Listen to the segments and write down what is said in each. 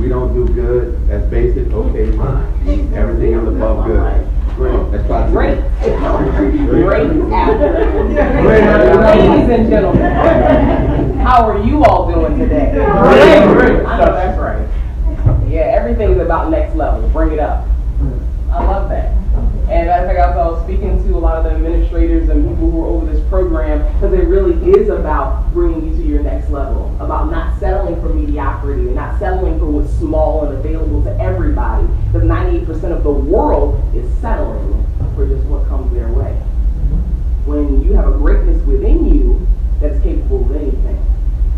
We don't do good. That's basic. Okay, fine. Everything else above good. Great. That's probably great. Great afternoon. Ladies and gentlemen, how are you all doing today? Great. I know that's right. Yeah, everything's about next level. Bring it up. I love that. And I think I was speaking to a lot of the administrators and people who are over this program, because it really is about bringing you to your next level, about not settling for mediocrity and not settling for what's small and available to everybody, because 98% of the world is settling for just what comes their way. When you have a greatness within you that's capable of anything,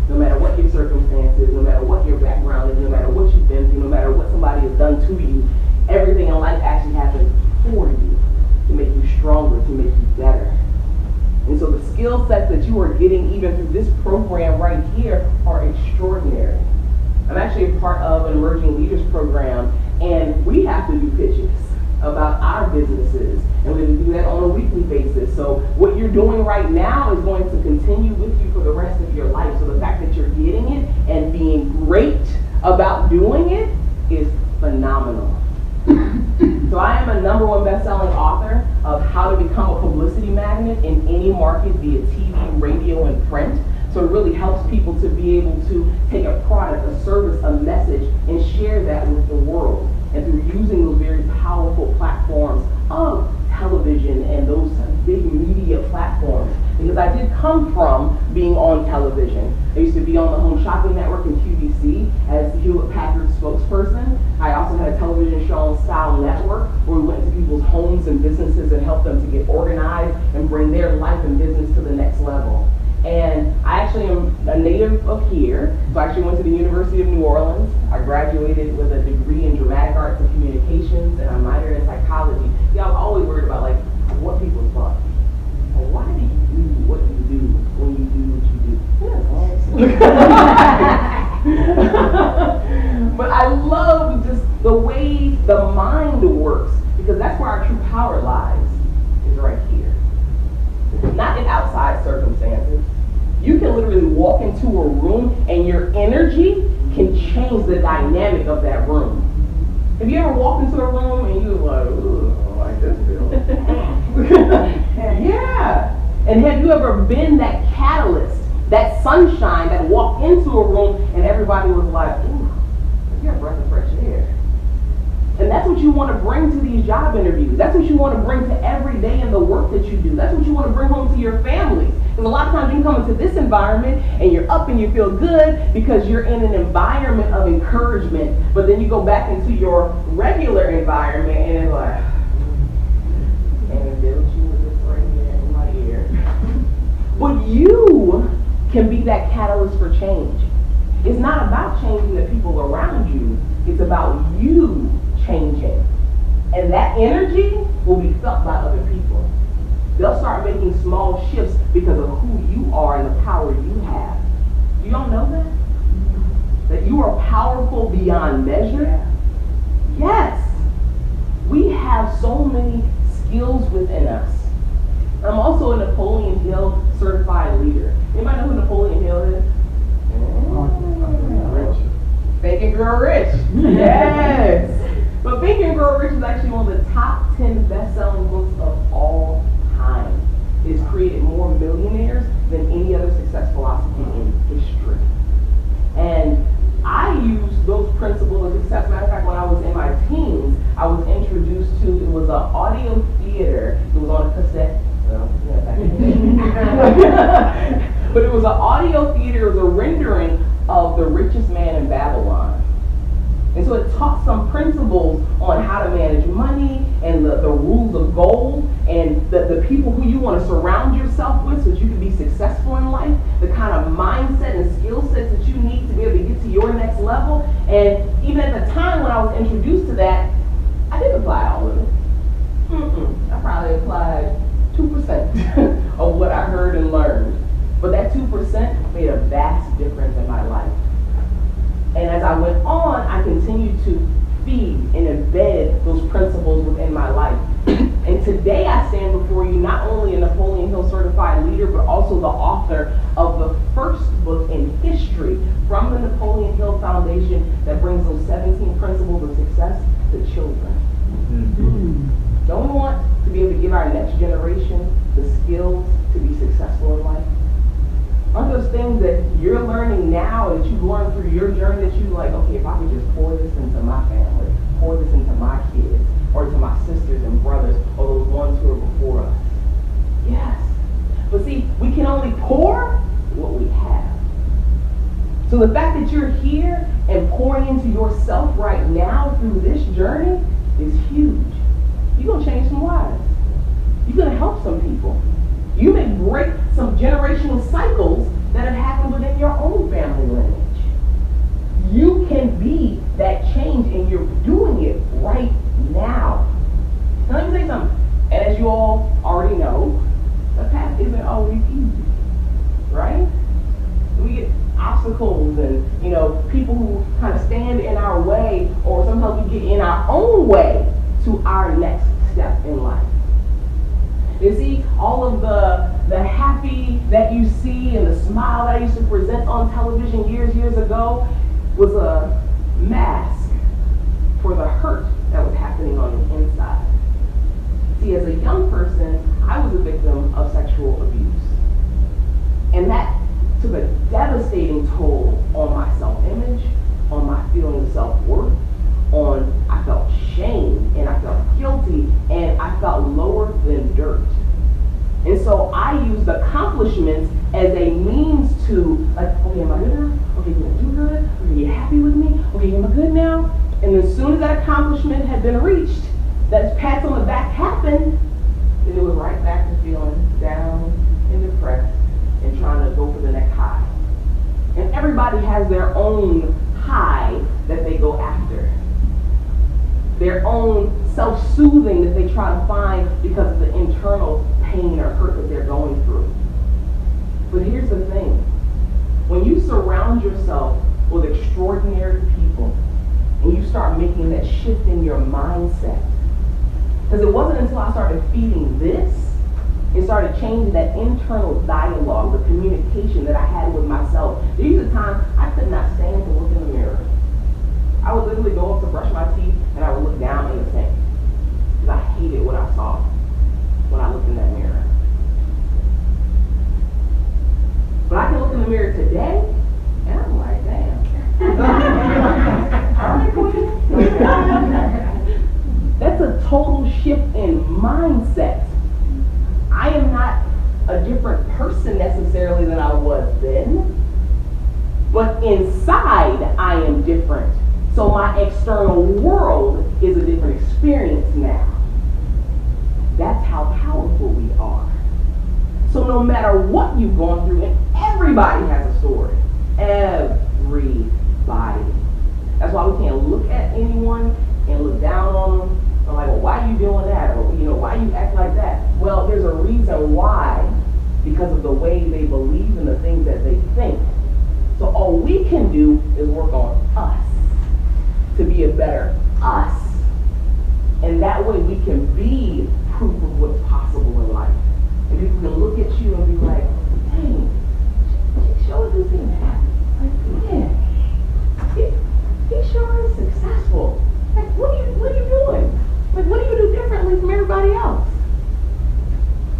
no matter what your circumstances, no matter what your background is, no matter what you've been through, no matter what somebody has done to you, everything in life actually happens for you, to make you stronger, to make you better. And so the skill sets that you are getting even through this program right here are extraordinary. I'm actually a part of an emerging leaders program, and we have to do pitches about our businesses, and we do that on a weekly basis. So what you're doing right now is going to continue with you for the rest of your life. So the fact that you're getting it and being great about doing it is phenomenal. So I am a #1 best-selling author of How to Become a Publicity Magnet in Any Market via TV, radio, and print. So it really helps people to be able to take a product, a service, a message, and share that with the world. And through using those very powerful platforms of television and those big media platforms. Because I did come from being on television. I used to be on the Home Shopping Network in QVC as the Hewlett Packard spokesperson. I also had a television show on Style Network where we went to people's homes and businesses and helped them to get organized and bring their life and business to the next level. And I actually am a native of here, so I actually went to the University of New Orleans. I graduated with a degree in dramatic arts and communications, and I minored in psychology. Yeah, I was always worried about like what people thought. Well, why do you do what you do when you do what you do? Yeah, but I love just the way the mind works, because that's where our true power lies, is right here. Not in outside circumstances. You can literally walk into a room and your energy can change the dynamic of that room. Have you ever walked into a room and you were like, ooh, I don't like this feeling? Yeah. And have you ever been that catalyst, that sunshine that walked into a room and everybody was like, ooh, you're a breath of fresh air. And that's what you want to bring to these job interviews. That's what you want to bring to every day in the work that you do. That's what you want to bring home to your families. Because a lot of times you come into this environment and you're up and you feel good because you're in an environment of encouragement. But then you go back into your regular environment and it's like, and deal with you with this right here in my ear. But you can be that catalyst for change. It's not about changing the people around you. It's about you changing. And that energy will be felt by other people. They'll start making small shifts because of who you are and the power you have. Do y'all know that? That you are powerful beyond measure? Yes. We have so many skills within us. I'm also a Napoleon Hill certified leader. Anybody know who Napoleon Hill is? Think and Grow Rich. Yes. But Think and Grow Rich is actually one of the top 10 best-selling books of all time. It's created more millionaires than any other success philosophy in history. And I use those principles of success. Matter of fact, when I was in my teens, I was introduced to, it was an audio theater. It was on a cassette. But it was an audio theater. It was a rendering of The Richest Man in Babylon. And so it taught some principles on how to manage money and the rules of gold and the people who you want to surround yourself with so that you can be successful in life, the kind of mindset and skill sets that you need to be able to get to your next level. And even at the time when I was introduced to that, I didn't apply all of it. I probably applied 2% of what I heard and learned. But that 2% made a vast difference in my life. And as I went on, I continued to feed and embed those principles within my life. And today I stand before you not only a Napoleon Hill certified leader, but also the author of the first book in history from the Napoleon Hill Foundation that brings those 7 the children? Don't we want to be able to give our next generation the skills to be successful in life? Aren't those things that you're learning now, that you've learned through your journey, that you're like, okay, if I could just pour this into my family, pour this into my kids, or to my sisters and brothers, or those ones who are before us? Yes. But see, we can only pour what we have. So the fact that you're here and pouring into yourself right now through this journey is huge. You're going to change some lives. You're going to help some people. You may break some generational cycles that have happened within your own family lineage. You can be that change, and you're doing it right now. Now let me tell you something. And as you all already know, the path isn't always easy, right? We get obstacles and, people who kind of stand in our way, or sometimes we get in our own way to our next step in life. You see, all of the happy that you see and the smile that I used to present on television years ago was a mask for the hurt that was happening on the inside. See, as a young person, I was a victim of sexual abuse. And that took a devastating toll on my self-image, on my feeling of self-worth, I felt shame, and I felt guilty, and I felt lower than dirt. And so I used accomplishments as a means to, like, okay, am I good now? Okay, can I do good? Are you happy with me? Okay, am I good now? And as soon as that accomplishment had been reached, that pat on the back happened, then it was right back to feeling down and depressed and trying to go for the next high. And everybody has their own high that they go after. Their own self-soothing that they try to find because of the internal pain or hurt that they're going through. But here's the thing. When you surround yourself with extraordinary people and you start making that shift in your mindset, because it wasn't until I started feeding this and started changing that internal dialogue, the communication that I had with myself. There was a time I could not stand to look in the mirror. I would literally go up to brush my teeth and I would look down in the sink because I hated what I saw when I looked in that mirror. But I can look in the mirror today and I'm like, damn. All right, Queen. That's a total shift in mindset. I am not a different person necessarily than I was then, but inside I am different. So my external world is a different experience now. That's how powerful we are. So no matter what you've gone through, and everybody has a story. Everybody. That's why we can't look at anyone and look down on them. I'm like, well, why are you doing that? Or, why you act like that? Well, there's a reason why. Because of the way they believe in the things that they think. So all we can do is work on us to be a better us. And that way we can be proof of what's possible in life. And people can look at you and be like, dang, she sure does seem happy. Like, man, he sure is successful. Like, what are you doing? Like, what do you do differently from everybody else?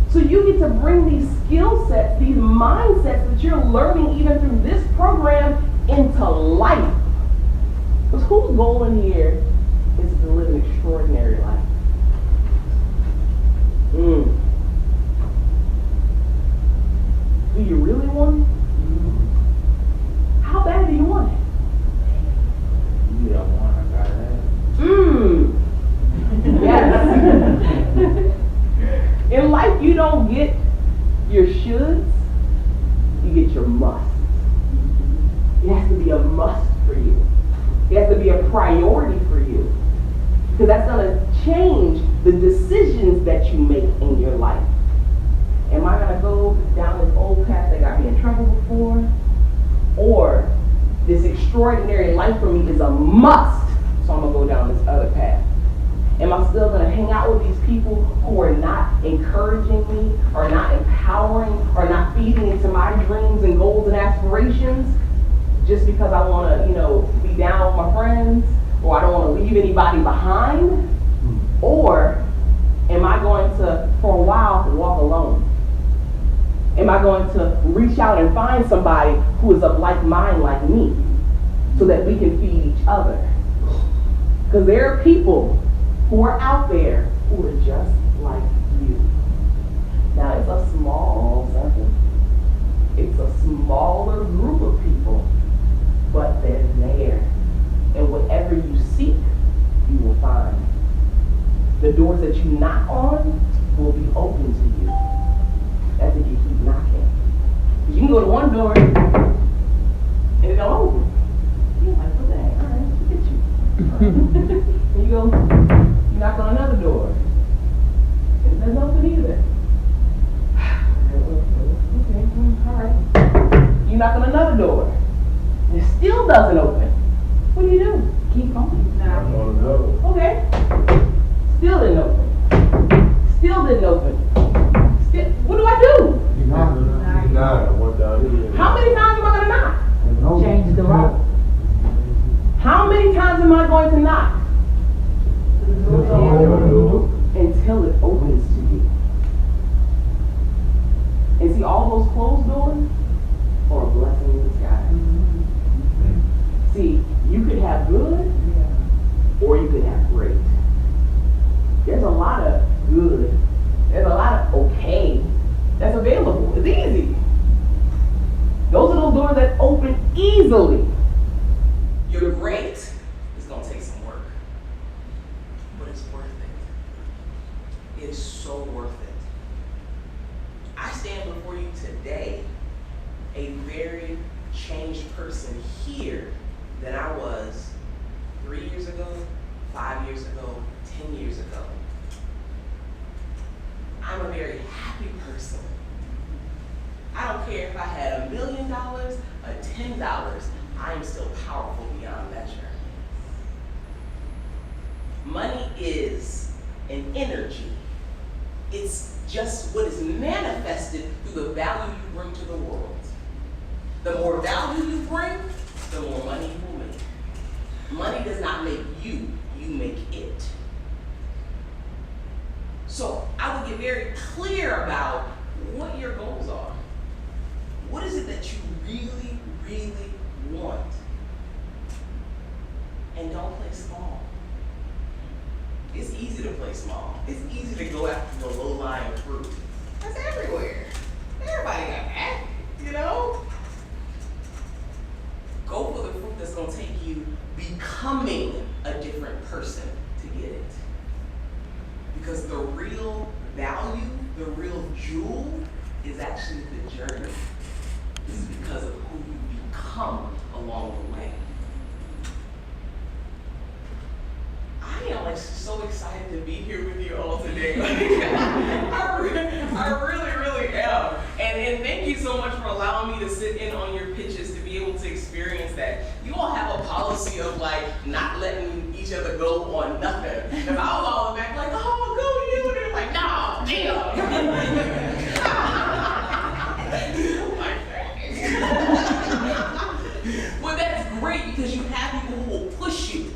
So you get to bring these skill sets, these mindsets that you're learning even through this program into life. Because whose goal in here is to live an extraordinary life? Do you really want it? How bad do you want it? You don't want it, I got that. Yes. In life, you don't get your shoulds, you get your musts. It has to be a must for you. It has to be a priority for you. Because that's going to change the decisions that you make in your life. Am I going to go down this old path that got me in trouble before? Or this extraordinary life for me is a must, so I'm going to go down this other path? Am I still going to hang out with these people who are not encouraging me, or not empowering, or not feeding into my dreams and goals and aspirations just because I want to, be down with my friends, or I don't want to leave leave anybody behind? Or am I going to, for a while, walk alone? Am I going to reach out and find somebody who is of like mind like me so that we can feed each other? Because there are people who are out there who are just like you. Now, it's a small circle. It's a smaller group of people, but they're there. And whatever you seek, you will find. The doors that you knock on will be open to you. That's if you keep knocking. You can go to one door and it don't open. You're like, what the heck? All right, look at you. And you go, you knock on another door. And it doesn't open either. Okay, all right. You knock on another door. And it still doesn't open. What do you do? Keep going. No. Okay. Still didn't open. Still didn't open. What do I do? How many times am I going to knock? Change the route. How many times am I going to knock? Until it opens to you. And see, all those closed doors are a blessing in disguise. See, you could have good, or you could have great. There's a lot of good. There's a lot of okay that's available. It's easy. Those are those doors that open easily. You're great. It's going to take some work. But it's worth it. It is so worth it. I stand before you today a very changed person here than I was 3 years ago, 5 years ago, 10 years ago. I'm a very happy person. I don't care if I had $1 million or $10, I am still powerful beyond measure. Money is an energy. It's just what is manifested through the value you bring to the world. The more value you bring, the more money you will make. Money does not make you, you make it. So I would get very clear about what your goals are. What is it that you really, really want? And don't play small. It's easy to play small. It's easy to go after the low-lying fruit. That's everywhere. Everybody got that, you know? Go for the fruit that's going to take you becoming a different person to get it. Because the real value, the real jewel, is actually the journey. It's because of who you become along the way. I am like so excited to be here with you all today. I really, really am. And thank you so much for allowing me to sit in on your pitches, to be able to experience that. You all have a policy of like not letting each other go on nothing. If I was all back like, oh, go you, and they're like, nah, damn. Well, that's great because you have people who will push you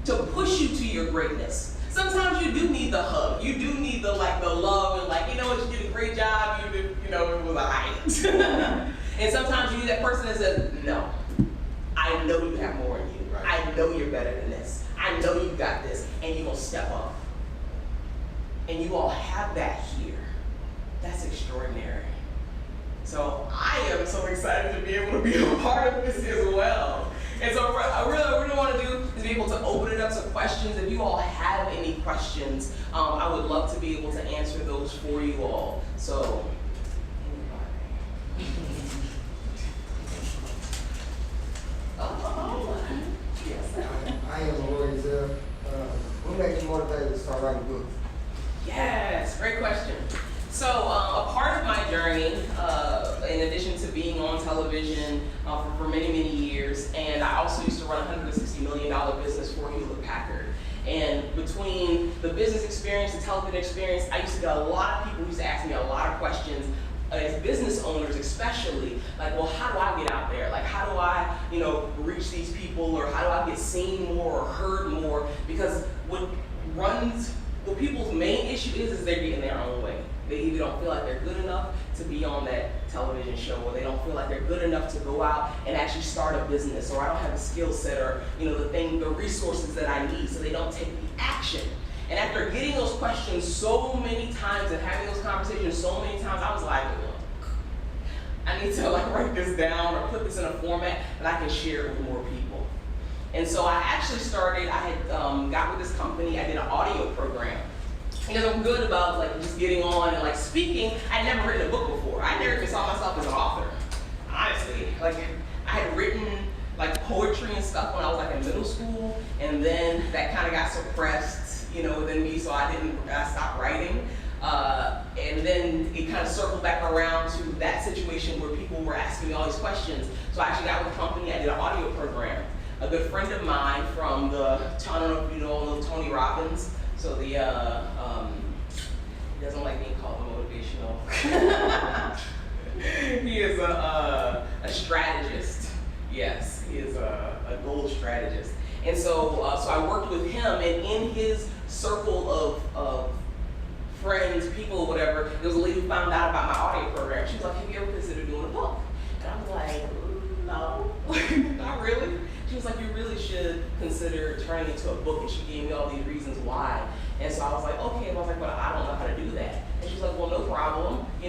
to your greatness. Sometimes you do need the hug. You do need the love and like, you know what, you did a great job. You did, you know, it was alright. And sometimes you need that person that says, no, I know you have more in you. Right. I know you're better than this. I know you got this, and you're gonna step up. And you all have that here. That's extraordinary. So I am so excited to be able to be a part of this as well. And so what I really want to do is be able to open it up to questions. If you all have any questions, I would love to be able to answer those for you all. So, yes. I am always, what makes you motivated to start writing books? Yes, great question. So a part of my journey, in addition to being on television for many, many years, and I also used to run a $160 million business for Havilah. And between the business experience, the television experience, I used to get a lot of people who used to ask me a lot of questions, as business owners especially, like, well, how do I get out there? Like, how do I, reach these people, or how do I get seen more or heard more? Because is they're getting their own way. They either don't feel like they're good enough to be on that television show, or they don't feel like they're good enough to go out and actually start a business, or I don't have the skill set, or the resources that I need, so they don't take the action. And after getting those questions so many times and having those conversations so many times, I was like, look, I need to write this down or put this in a format that I can share it with more people. And so I actually started, I had got with this company, I did an audio program. Because I'm good about just getting on and speaking. I'd never written a book before. I never even saw myself as an author, honestly. I had written poetry and stuff when I was in middle school, and then that kind of got suppressed, within me, so I stopped writing. And then it kind of circled back around to that situation where people were asking me all these questions. So I actually got with a company, I did an audio program. A good friend of mine from I don't know if you know Tony Robbins. So he doesn't like being called motivational. He is a strategist. Yes, he is a goal strategist. And so I worked with him, and in his circle of friends, people, whatever, there was a lady who found out about my audio program. She was like, have you ever considered doing a book? And I was like, no, not really. She was like, you really should consider turning it into a book, and she gave me all these reasons why. And so I was like, okay, and I was like, but I don't know how to do that. And she's like, well, no problem. We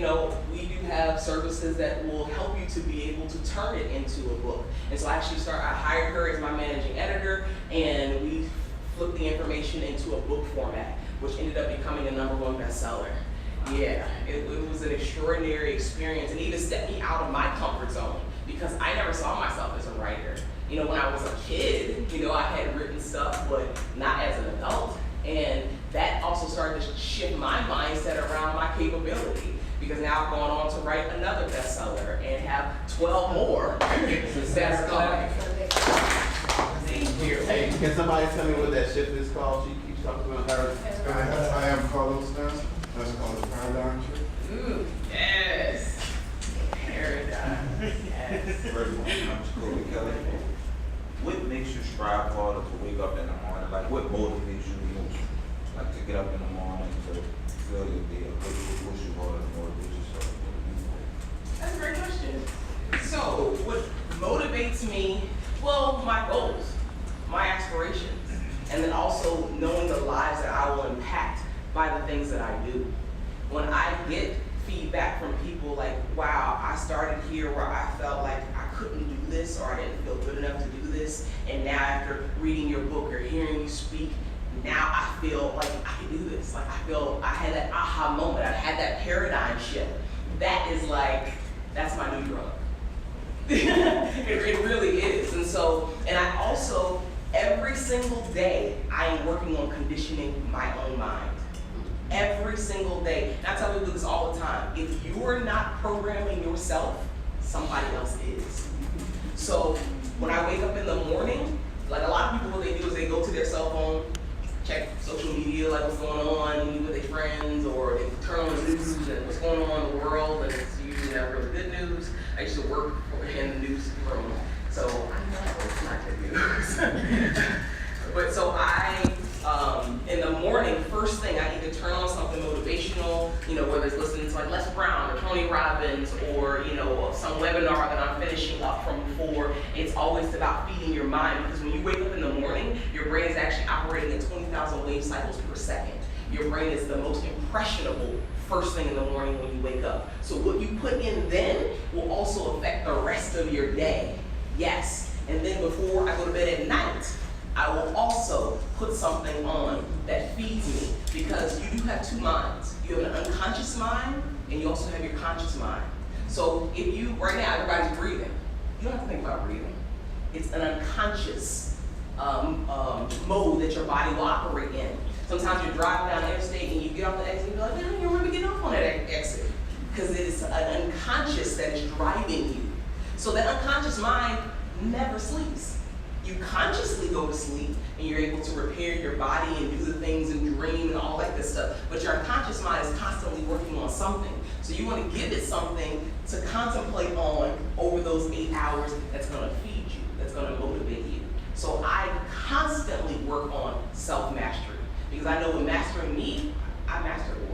do have services that will help you to be able to turn it into a book. And so I hired her as my managing editor, and we flipped the information into a book format, which ended up becoming a #1 bestseller. Yeah, it was an extraordinary experience, and even stepped me out of my comfort zone, because I never saw myself as a writer. When I was a kid, I had written stuff, but not as an adult. And that also started to shift my mindset around my capability, because now I've gone on to write another bestseller and have 12 more that's coming. Hey, can somebody tell me what that shift is called? She keeps talking about her. I am Carlos now. That's called the paradigm shift. Ooh, yes. Paradigm. Yes. First one, I'm School Kelly. What makes you strive harder to wake up in the morning? What motivates you most? To get up in the morning to feel your day. What you harder to motivate yourself? That's a great question. So, what motivates me? Well, my goals, my aspirations, and then also knowing the lives that I will impact by the things that I do. When I get feedback from people like, wow, I started here where I felt like I couldn't do this, or I didn't feel good enough to do this, and now after reading your book or hearing you speak, now I feel like I can do this. I feel I had that aha moment, I had that paradigm shift. That is that's my new drug. It really is. And I also, every single day, I am working on conditioning my own mind. Every single day. And I tell people this all the time. If you are not programming yourself, somebody else is. So when I wake up in the morning, a lot of people, what they do is they go to their cell phone, check social media, what's going on with their friends, or they turn on the news and what's going on in the world, and it's usually not really good news. I used to work in the newsroom, so I know it's not good news. But so in the morning, first thing, I either turn on something motivational, whether it's listening to Les Brown or Tony Robbins, or some webinar that I'm finishing up from before. It's always about feeding your mind, because when you wake up in the morning, your brain is actually operating at 20,000 wave cycles per second. Your brain is the most impressionable first thing in the morning when you wake up. So what you put in then will also affect the rest of your day. Yes. And then before I go to bed at night, I will also put something on that feeds me, because you do have two minds. You have an unconscious mind, and you also have your conscious mind. So if you, right now, everybody's breathing. You don't have to think about breathing. It's an unconscious mode that your body will operate in. Sometimes you're driving down the interstate and you get off the exit and you're like, man, I don't remember getting off on that exit. Because it is an unconscious that is driving you. So that unconscious mind never sleeps. You consciously go to sleep and you're able to repair your body and do the things and dream and all that good stuff. But your unconscious mind is constantly working on something. So you want to give it something to contemplate on over those 8 hours that's going to feed you, that's going to motivate you. So I constantly work on self-mastery, because I know when mastering me, I master the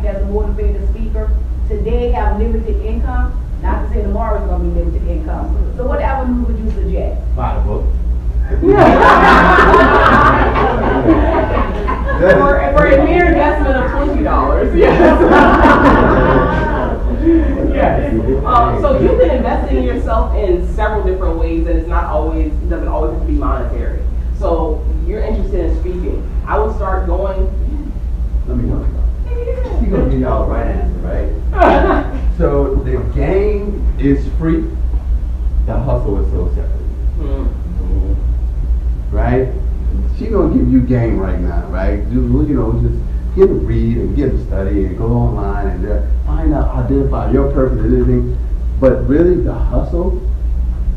that's a motivated speaker today have limited income, not to say tomorrow is gonna be limited income. So what avenue would you suggest? Buy the book. For a mere investment of $20. Yes. Yes. So you've been investing yourself in several different ways, and it doesn't always have to be monetary. So you're interested in speaking. I would start going. Let me know. She's gonna give y'all the right answer, right? So the game is free. The hustle is so separate. Right? She gonna give you game right now, right? Just get to read and get to study and go online and find out, identify your purpose and everything. But really, the hustle,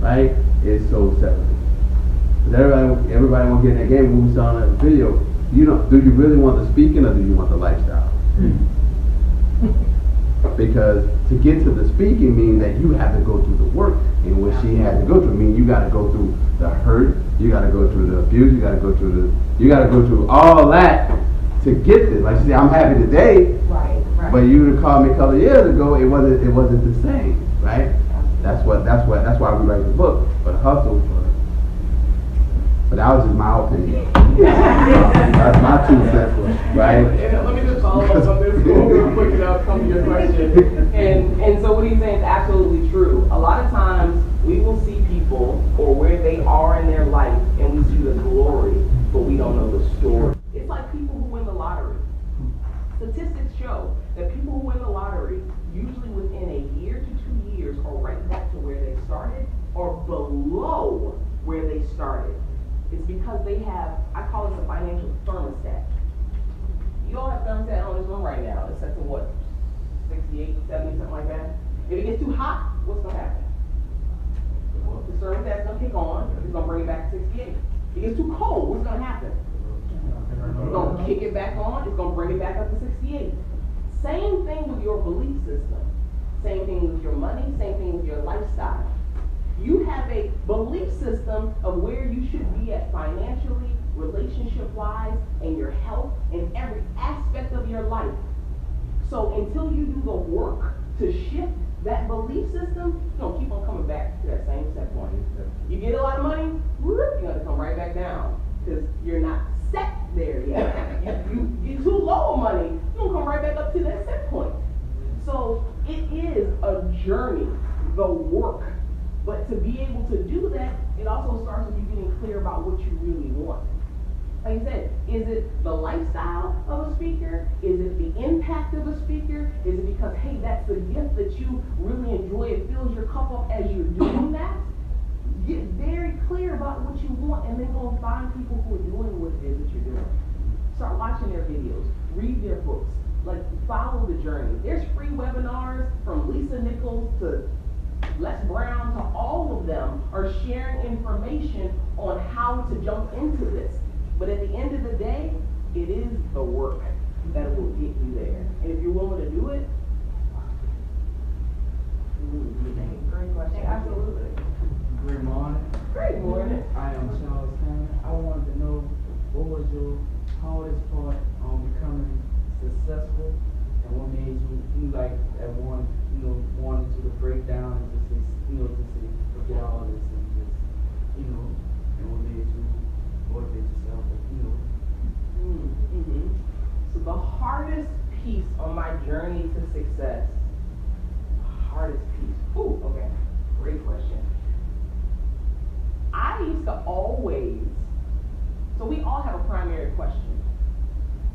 right, is so separate. Because everybody want to get in that game. When we saw in that video, do you really want the speaking or do you want the lifestyle? Because to get to the speaking means that you have to go through the work, and what she had to go through means you got to go through the hurt, you got to go through the abuse, you got to go through all that to get this. Like she said, I'm happy today, Right. but you would have called me a couple of years ago, it wasn't the same, right? That's why we write the book, for the hustle. But that was just my opinion. That's my 2 cents, right? And let me just follow up on this real quick and I'll come to your question. And so what he's saying is absolutely true. A lot of times we will see people or where they are in their life and we see the glory, but we don't know the story. It's like people who win the lottery. Statistics show that people who win the lottery, usually within a year to 2 years, are right back to where they started or below where they started. It's because they have, I call it a financial thermostat. You all have thermostat on this one right now. It's set to what, 68, 70, something like that. If it gets too hot, what's going to happen? Well, the thermostat's going to kick on. It's going to bring it back to 68. If it gets too cold, what's going to happen? It's going to kick it back on. It's going to bring it back up to 68. Same thing with your belief system. Same thing with your money. Same thing with your lifestyle. You have a belief system of where you should be at financially, relationship-wise, and your health, in every aspect of your life. So until you do the work to shift that belief system, you're going to keep on coming back to that same set point. You get a lot of money, you're going to come right back down because you're not set there yet. You get too low of money, you're going to come right back up to that set point. So it is a journey, the work. But to be able to do that, it also starts with you getting clear about what you really want. Like I said, is it the lifestyle of a speaker? Is it the impact of a speaker? Is it because, hey, that's the gift that you really enjoy, it fills your cup up as you're doing that? Get very clear about what you want and then go and find people who are doing what it is that you're doing. Start watching their videos, read their books, like follow the journey. There's free webinars from Lisa Nichols to Les Brown to all of them are sharing information on how to jump into this. But at the end of the day, it is the work that will get you there. And if you're willing to do it, great question. Absolutely. Good morning. Great morning. I am Charles Tanner. I wanted to know what was your hardest part on becoming successful and what made you like at wanted you to break down and just say forget all this and just and what made you motivate yourself, So the hardest piece on my journey to success, hardest piece. Ooh, okay. Great question. I used to always, so we all have a primary question.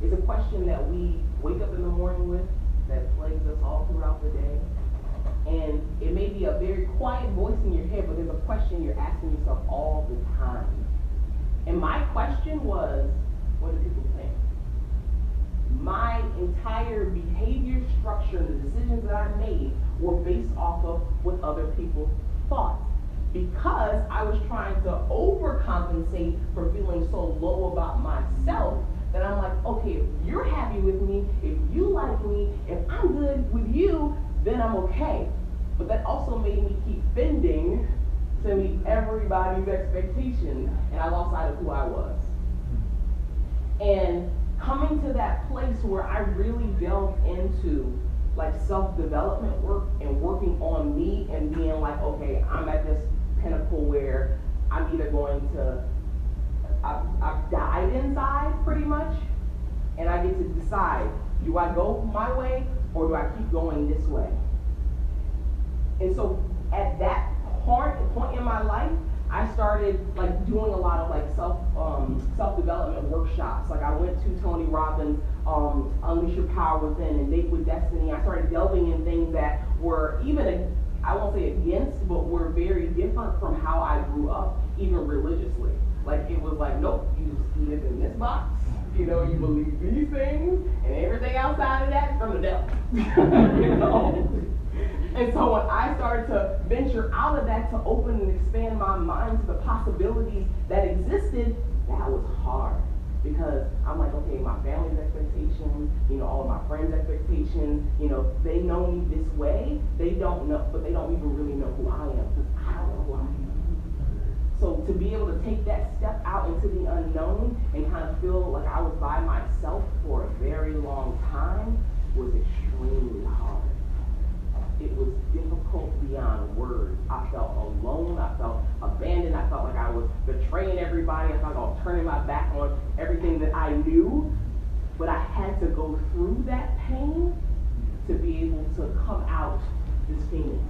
It's a question that we wake up in the morning with, that plagues us all throughout the day. And it may be a very quiet voice in your head, but there's a question you're asking yourself all the time. And my question was, what do people think? My entire behavior structure and the decisions that I made were based off of what other people thought. Because I was trying to overcompensate for feeling so low about myself, that I'm like, okay, if you're happy with me, if you like me, if I'm good with you, then I'm okay. But that also made me keep bending to meet everybody's expectations, and I lost sight of who I was. And coming to that place where I really delved into like self-development work and working on me and being like, okay, I'm at this pinnacle where I'm either going to, I've died inside pretty much, and I get to decide, do I go my way or do I keep going this way? And so at that point in my life, I started like doing a lot of like self-development workshops. Like I went to Tony Robbins' Unleash Your Power Within and Date with Destiny. I started delving in things that were even, I won't say against, but were very different from how I grew up, even religiously. Like it was like, nope, you live in this box, you know, you believe these things, and everything outside of that is from the devil. You know? And so when I started to venture out of that to open and expand my mind to the possibilities that existed, that was hard. Because I'm like, okay, my family's expectations, you know, all of my friends' expectations, you know, they know me this way. They don't know, but they don't even really know who I am, because I don't know who I am. So to be able to take that step out into the unknown and kind of feel like I was by myself for a very long time was extremely hard. It was difficult beyond words. I felt alone, I felt abandoned, I felt like I was betraying everybody, I felt like I was turning my back on everything that I knew, but I had to go through that pain to be able to come out this phoenix.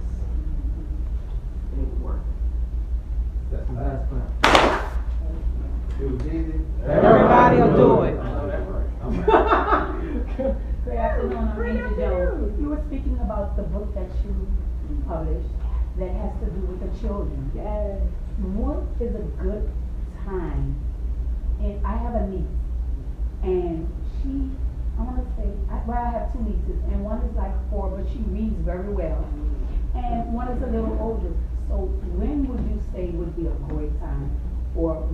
And it worked. That's the last part. It was easy. Everybody will do it. Good afternoon, I'm Angie Joe. You were speaking about the book that you published that has to do with the children. Yes. What is a good time? And I have a niece, and she, I want to say, I have two nieces, and one is like 4, but she reads very well, and one is a little older. So when would you say would be a great time, or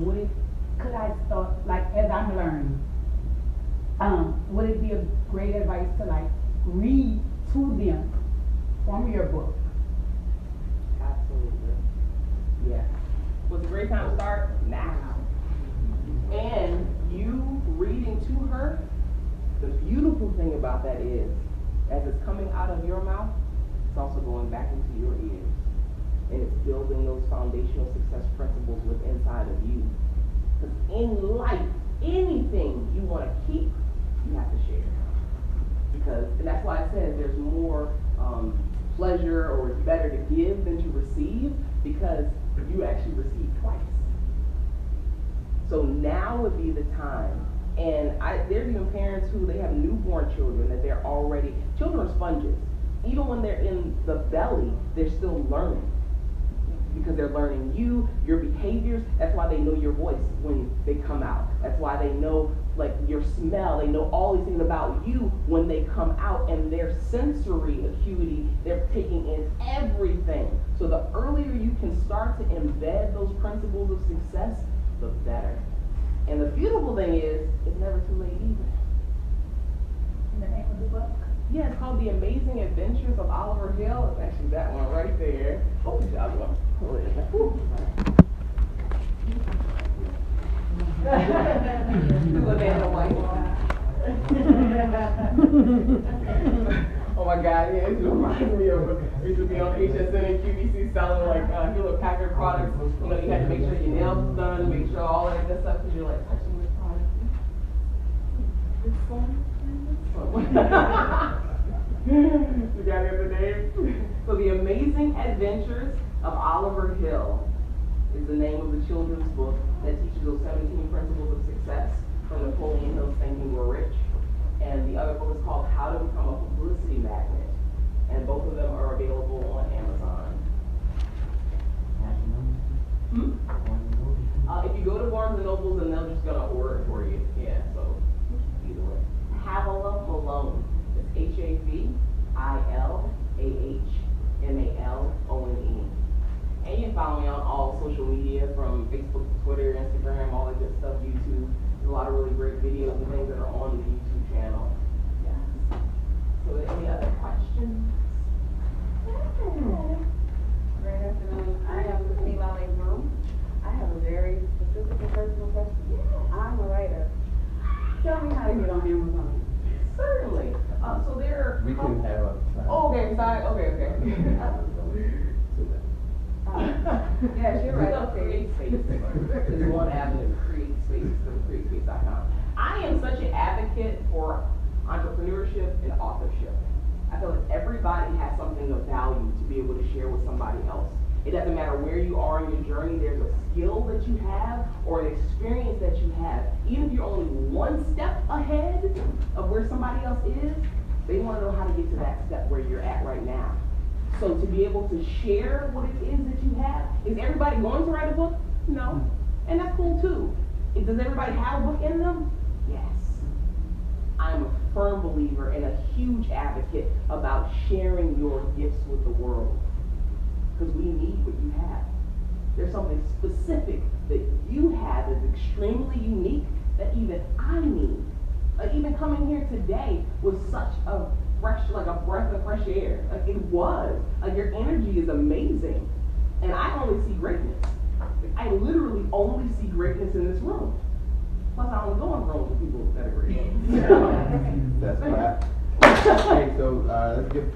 could I start, like as I'm learning? Would it be a great advice to like read to them from your book? Absolutely. Yeah. Was a great time to start? Now. And you reading to her, the beautiful thing about that is, as it's coming out of your mouth, it's also going back into your ears. And it's building those foundational success principles within inside of you. Because in life, anything you want to keep, you have to share. And that's why it says there's more pleasure, or it's better to give than to receive, because you actually receive twice. So now would be the time. And there's even parents who, they have newborn children that they're already, children are sponges. Even when they're in the belly, they're still learning. Because they're learning you, your behaviors. That's why they know your voice when they come out. That's why they know like your smell. They know all these things about you when they come out, and their sensory acuity, they're taking in everything. So the earlier you can start to embed those principles of success, the better. And the beautiful thing is, it's never too late either. In the name of the book? Yeah, it's called The Amazing Adventures of Oliver Hill. It's actually that one right there. Oh, good job, you want to pull it in there. Oh my God, yeah, it reminds me of, we used to be on HSN and QVC selling like Hewlett Packard products. You know, you had to make sure your nails was done, make sure all that good stuff, because you're like touching this product. This one. You got it the name? So The Amazing Adventures of Oliver Hill is the name of the children's book that teaches those 17 principles of success from Napoleon Hill's Think and Grow Rich. And the other book is called How to Become a Publicity Magnet. And both of them are available on Amazon. If you go to Barnes & Nobles, then they're just going to order it for you. Yeah, so either way. Havilah Malone. It's HAVILAHMALONE. And you can follow me on all social media, from Facebook, Twitter, Instagram, all that good stuff, YouTube. There's a lot of really great videos and things that are on the YouTube channel. Yeah. So any We can have a side. Oh, okay, side, okay. Yes, you're right. Still create space. Is one avenue, createspace.com. I am such an advocate for entrepreneurship and authorship. I feel like everybody has something of value to be able to share with somebody else. It doesn't matter where you are in your journey, there's a skill that you have or an experience that you have. Even if you're only one step ahead of where somebody else is, they want to know how to get to that step where you're at right now. So to be able to share what it is that you have, is everybody going to write a book? No. And that's cool too. Does everybody have a book in them? Yes. I'm a firm believer and a huge advocate about sharing your gifts with the world. Because we need what you have. There's something specific that you have that's extremely unique that even I need. Like even coming here today was such a fresh, like a breath of fresh air. Like it was. Like your energy is amazing. And I only see greatness. Like, I literally only see greatness in this room. Plus I only go in rooms with people that are great. That's right. Okay, so let's give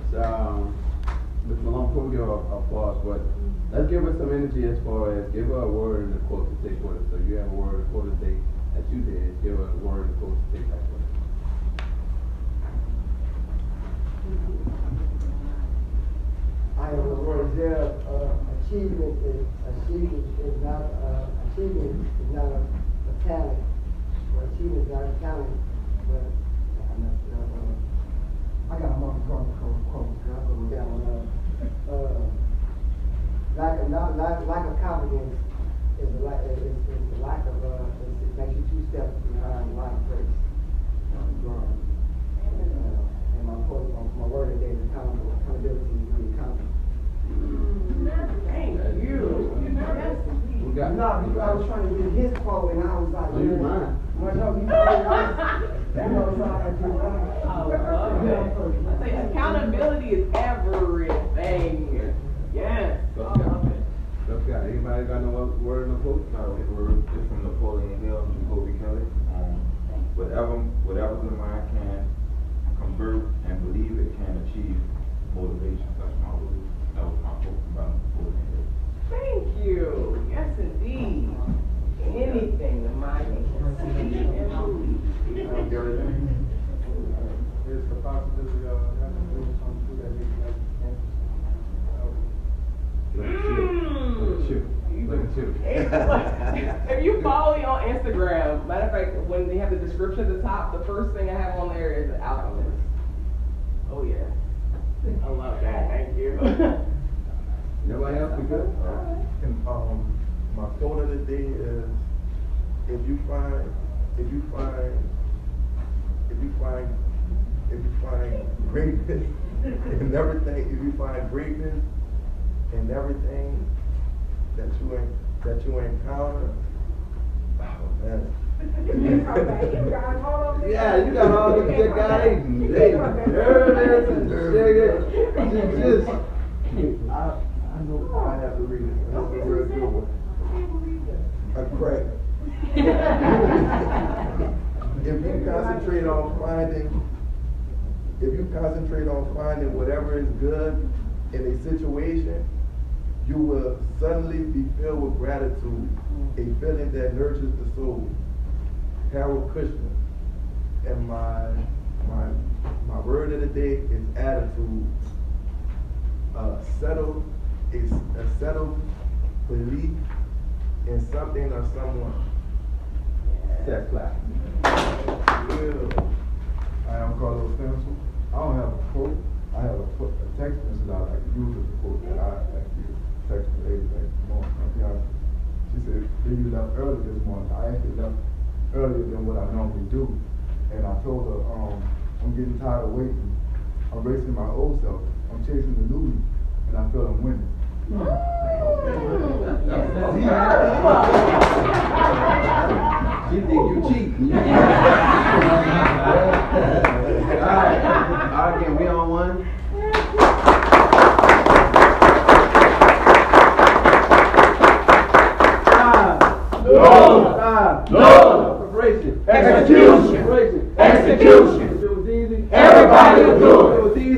Ms. Malone, before we give her applause, but let's give her some energy as far as give her a word and a quote to take with her. So you have a word and a quote to take that you did. Give her a word and a quote to take back with her. I am a reserve. Achievement is not a talent. Well, achievement is not a talent, but I got a multi-quote. I'll go with that one. Lack of confidence is the lack of it makes you 2 steps behind life grace. And my word today is accountable. Accountability is really accountable. Thank you. We got No, I was trying to get his quote and I was like, Oh, you mine. Well, no, you know, so I do that. I love it. I say accountability is everything. Yes. I love it. Let's go. Anybody got no other word in the quote? No, it was just from Napoleon Hill from Kobe Kelly. Whatever the mind can convert and believe it can achieve motivation. That's my belief. That was my quote about Napoleon Hill. Thank you. Yes, indeed. Anything the mind can see and believe. There's the possibility of having to do something that makes life Look at you. If you follow me on Instagram, matter of fact, when they have the description at the top, the first thing I have on there is alchemist. Oh yeah. I love that. Thank you. Nobody else be good? And my quote of the day is: if you find greatness in everything, if you find greatness in everything that you encounter, oh man. Yeah, you got all the good guys and nervous and just. I know I have to read it. That's a real good one. A crack. If you concentrate on finding whatever is good in a situation, you will suddenly be filled with gratitude, a feeling that nurtures the soul. Harold Kushner. And my word of the day is attitude. A settled belief in something or someone. Set clap. I am Carlos Stencil. I don't have a quote. I have a text message I like to use as a quote that I actually text to lady like morning. She said, "Then you left early this morning." I actually left earlier than what I normally do. And I told her, I'm getting tired of waiting. I'm racing my old self. I'm chasing the new me. And I feel I'm winning. She think you cheating. All right, again, we on one. No. Preparation. Execution. Execution. If it was easy, everybody would do it. If it was easy,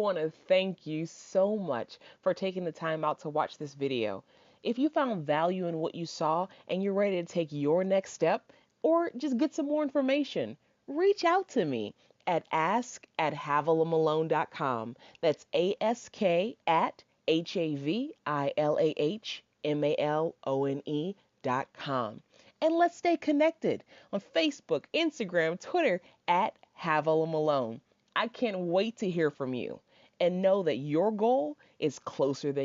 want to thank you so much for taking the time out to watch this video. If you found value in what you saw and you're ready to take your next step or just get some more information, reach out to me at ask@havilahmalone.com. That's ask@havilahmalone.com. And let's stay connected on Facebook, Instagram, Twitter at Havilah Malone. I can't wait to hear from you and know that your goal is closer than